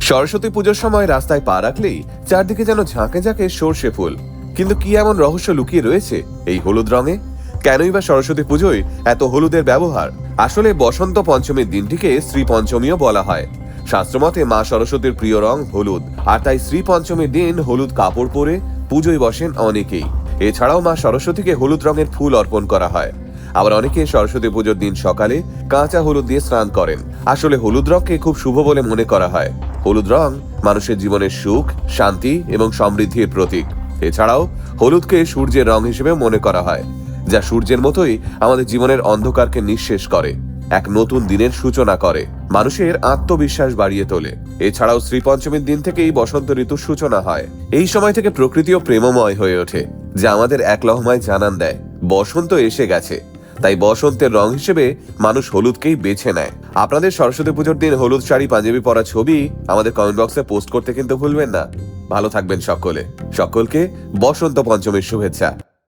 সরস্বতী পুজোর সময় রাস্তায় পা রাখলেই চারদিকে যেন ঝাঁকে ঝাঁকে সর্ষে ফুল। কিন্তু কি এমন রহস্য লুকিয়ে রয়েছে এই হলুদ রঙে? কেনই বা সরস্বতী পুজোয় এত হলুদের ব্যবহার? আসলে বসন্ত পঞ্চমীর দিনটিকে শ্রী পঞ্চমীও বলা হয়। শাস্ত্রমতে মা সরস্বতীর প্রিয় রং হলুদ, আর তাই শ্রী পঞ্চমীর দিন হলুদ কাপড় পরে পুজোয় বসেন অনেকেই। এছাড়াও মা সরস্বতীকে হলুদ রঙের ফুল অর্পণ করা হয়। আবার অনেকে সরস্বতী পুজোর দিন সকালে কাঁচা হলুদ দিয়ে স্নান করেন। আসলে হলুদ রঙকে খুব শুভ বলে মনে করা হয়। হলুদ রং মানুষের জীবনের সুখ, শান্তি এবং সমৃদ্ধির প্রতীক। এছাড়াও হলুদকে সূর্যের রং হিসেবে মনে করা হয়, যা সূর্যের মতোই আমাদের জীবনের অন্ধকারকে নিঃশেষ করে, এক নতুন দিনের সূচনা করে, মানুষের আত্মবিশ্বাস বাড়িয়ে তোলে। এছাড়াও শ্রী পঞ্চমীর দিন থেকেই বসন্ত ঋতুর সূচনা হয়। এই সময় থেকে প্রকৃতিও প্রেমময় হয়ে ওঠে, যা আমাদের এক লহমায় জানান দেয় বসন্ত এসে গেছে। তাই বসন্তের রং হিসেবে মানুষ হলুদকেই বেছে নেয়। আপনাদের সরস্বতী পুজোর দিন হলুদ শাড়ি পাঞ্জাবি পরা ছবি আমাদের কমেন্ট বক্সে পোস্ট করতে কিন্তু ভুলবেন না। ভালো থাকবেন সকলে। সকলকে বসন্ত পঞ্চমীর শুভেচ্ছা।